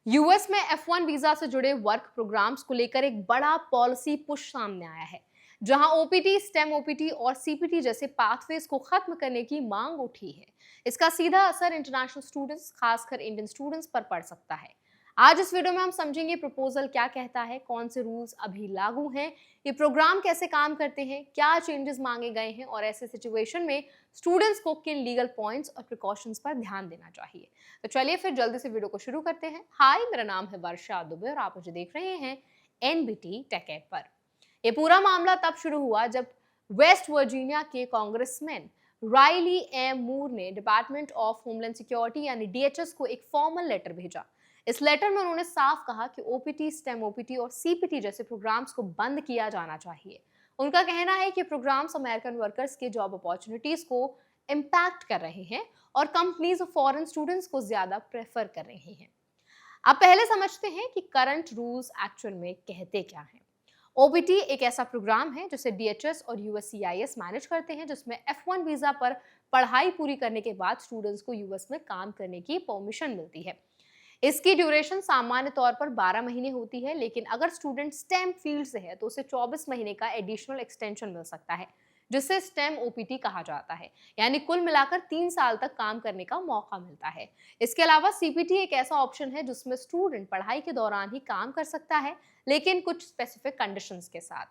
US में F1 visa से जुड़े वर्क प्रोग्राम्स को लेकर एक बड़ा पॉलिसी पुश सामने आया है, जहां ओपीटी, स्टेम ओपीटी और सीपीटी जैसे पाथवेज को खत्म करने की मांग उठी है। इसका सीधा असर इंटरनेशनल स्टूडेंट्स, खासकर इंडियन स्टूडेंट्स पर पड़ सकता है। आज इस वीडियो में हम समझेंगे प्रपोजल क्या कहता है, कौन से रूल्स अभी लागू हैं, ये प्रोग्राम कैसे काम करते हैं, क्या चेंजेस मांगे गए हैं और ऐसे सिचुएशन में स्टूडेंट्स को किन लीगल पॉइंट्स और प्रिकॉशंस पर ध्यान देना चाहिए। तो चलिए फिर जल्दी से वीडियो को शुरू करते हैं। हाय, मेरा नाम है वर्षा दुबे और आप मुझे देख रहे हैं एनबीटी टेक एड पर। ये पूरा मामला तब शुरू हुआ जब वेस्ट वर्जीनिया के कांग्रेसमैन राइली एम मूर ने डिपार्टमेंट ऑफ होमलैंड सिक्योरिटी यानी डीएचएस को एक फॉर्मल लेटर भेजा। इस लेटर में उन्होंने साफ कहा कि ओपीटी, स्टेम ओपीटी और सीपीटी जैसे प्रोग्राम्स को बंद किया जाना चाहिए। उनका कहना है कि प्रोग्राम्स अमेरिकन वर्कर्स के जॉब अपॉर्चुनिटीज को इम्पैक्ट कर रहे हैं और कंपनीज फॉरेन स्टूडेंट्स को ज्यादा प्रेफर कर रही हैं। अब पहले समझते हैं कि करंट रूल्स एक्चुअल में कहते क्या हैं। ओपीटी एक ऐसा प्रोग्राम है जिसे डीएचएस और यूएससीआईएस मैनेज करते हैं, जिसमें F1 वीजा पर पढ़ाई पूरी करने के बाद स्टूडेंट्स को यूएस में काम करने की परमिशन मिलती है। इसकी ड्यूरेशन सामान्य तौर पर 12 महीने होती है, लेकिन अगर स्टूडेंट स्टेम फील्ड से है तो उसे 24 महीने का एडिशनल एक्सटेंशन मिल सकता है, जिसे स्टेम ओपीटी कहा जाता है। यानी कुल मिलाकर 3 साल तक काम करने का मौका मिलता है। इसके अलावा सीपीटी एक ऐसा ऑप्शन है जिसमें स्टूडेंट पढ़ाई के दौरान ही काम कर सकता है, लेकिन कुछ स्पेसिफिक कंडीशंस के साथ।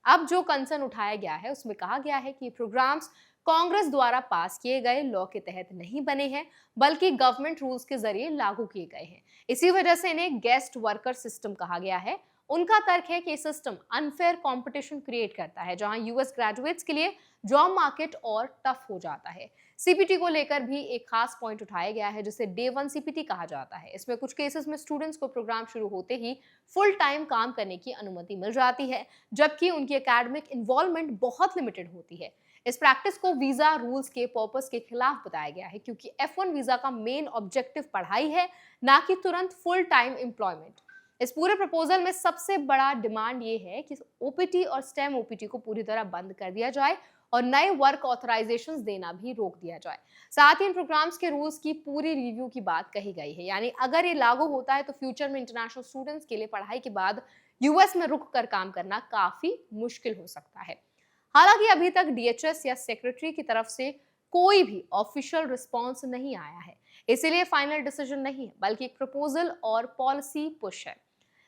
अब जो कंसर्न उठाया गया है उसमें कहा गया है कि प्रोग्राम्स कांग्रेस द्वारा पास किए गए लॉ के तहत नहीं बने हैं, बल्कि गवर्नमेंट रूल्स के जरिए लागू किए गए हैं। इसी वजह से इन्हें गेस्ट वर्कर सिस्टम कहा गया है। उनका तर्क है कि सिस्टम अनफेयर कंपटीशन क्रिएट करता है, जहां यूएस ग्रेजुएट्स के लिए जॉब मार्केट और टफ हो जाता है। सीपीटी को लेकर भी एक खास पॉइंट उठाया गया है, जिसे डे 1 सीपीटी कहा जाता है। इसमें कुछ केसेस में स्टूडेंट्स को प्रोग्राम शुरू होते ही फुल टाइम काम करने की अनुमति मिल जाती है, जबकि उनकी एकेडमिक इन्वॉल्वमेंट बहुत लिमिटेड होती है। इस प्रैक्टिस को वीजा रूल्स के पर्पस के खिलाफ बताया गया है, क्योंकि F1 वीजा का मेन ऑब्जेक्टिव पढ़ाई है, ना कि तुरंत फुल टाइम एम्प्लॉयमेंट। इस पूरे प्रपोजल में सबसे बड़ा डिमांड ये है कि ओपीटी और स्टेम ओपीटी को पूरी तरह बंद कर दिया जाए और नए वर्क ऑथराइजेशंस देना भी रोक दिया जाए। साथ ही इन प्रोग्राम्स के रूल्स की पूरी रिव्यू की बात कही गई है। यानी अगर ये लागू होता है तो फ्यूचर में इंटरनेशनल स्टूडेंट्स के लिए पढ़ाई के बाद यूएस में रुक कर काम करना काफी मुश्किल हो सकता है। हालांकि अभी तक डीएचएस या सेक्रेटरी की तरफ से कोई भी ऑफिशियल रिस्पांस नहीं आया है, इसीलिए फाइनल डिसीजन नहीं है, बल्कि एक प्रपोजल और पॉलिसी पुश है।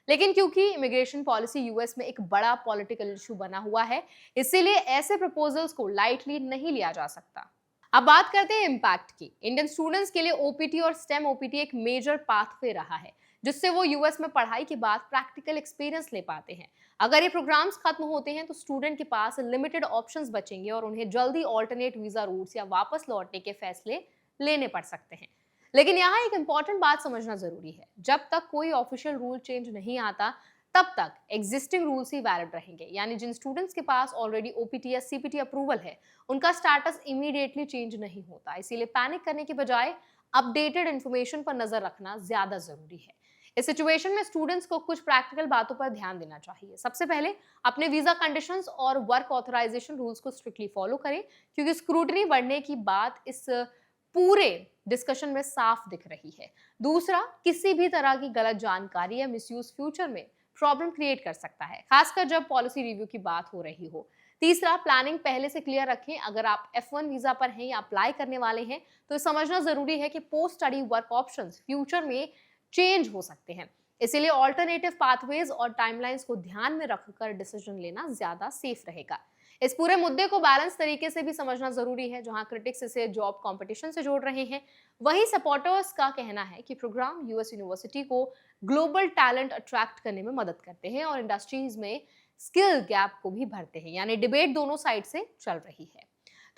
लेकिन क्योंकि इमिग्रेशन पॉलिसी यूएस में एक बड़ा पॉलिटिकल इशू बना हुआ है, इसीलिए ऐसे प्रपोजल्स को लाइटली नहीं लिया जा सकता। अब बात करते हैं इम्पैक्ट की। इंडियन स्टूडेंट्स के लिए ओपीटी और स्टेम ओपीटी एक मेजर पाथवे रहा है, जिससे वो यूएस में पढ़ाई के बाद प्रैक्टिकल एक्सपीरियंस ले पाते हैं। अगर ये प्रोग्राम्स खत्म होते हैं तो स्टूडेंट के पास लिमिटेड ऑप्शंस बचेंगे और उन्हें जल्दी ऑल्टरनेट वीजा रूट्स या वापस लौटने के फैसले लेने पड़ सकते हैं। लेकिन यहाँ एक इंपॉर्टेंट बात समझना जरूरी है, जब तक कोई ऑफिशियल रूल चेंज नहीं आता तब तक एग्जिस्टिंग रूल्स ही वैलिड रहेंगे। यानी जिन स्टूडेंट्स के पास ऑलरेडी ओपीटी या सीपीटी अप्रूवल है, उनका स्टेटस इमीडिएटली चेंज नहीं होता। इसीलिए पैनिक करने के बजाय अपडेटेड इन्फॉर्मेशन पर नजर रखना ज्यादा जरूरी है। इस सिचुएशन में स्टूडेंट्स को कुछ प्रैक्टिकल बातों पर ध्यान देना चाहिए। सबसे पहले अपने वीजा कंडीशंस और वर्क ऑथराइजेशन रूल्स को स्ट्रिक्टली फॉलो करें, क्योंकि स्क्रूटनी बढ़ने की बात इस पूरे डिस्कशन में साफ दिख रही है। दूसरा, किसी भी तरह की गलत जानकारी या मिसयूज फ्यूचर में प्रॉब्लम क्रिएट कर सकता है, खासकर जब पॉलिसी रिव्यू की बात हो रही हो। तीसरा, प्लानिंग पहले से क्लियर रखें। अगर आप F1 वीजा पर हैं या अप्लाई करने वाले हैं तो समझना जरूरी है कि post study work options future में चेंज हो सकते हैं। इसीलिए ऑल्टरनेटिव पाथवेज और टाइमलाइंस को ध्यान में रखकर डिसीजन लेना ज्यादा सेफ रहेगा। इस पूरे मुद्दे को बैलेंस तरीके से भी समझना जरूरी है। जहां क्रिटिक्स इसे जॉब कंपटीशन से जोड़ रहे हैं, वहीं सपोर्टर्स का कहना है कि प्रोग्राम यूएस यूनिवर्सिटी को ग्लोबल टैलेंट अट्रैक्ट करने में मदद करते हैं और इंडस्ट्रीज में स्किल गैप को भी भरते हैं। यानी डिबेट दोनों साइड से चल रही है।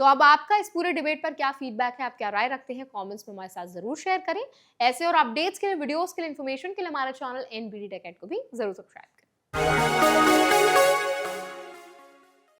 तो अब आपका इस पूरे डिबेट पर क्या फीडबैक है, आप क्या राय रखते हैं, कमेंट्स में हमारे साथ जरूर शेयर करें। ऐसे और अपडेट्स के लिए, वीडियोस के लिए, इन्फॉर्मेशन के लिए हमारा चैनल एनबीटी टेक एड को भी जरूर सब्सक्राइब करें।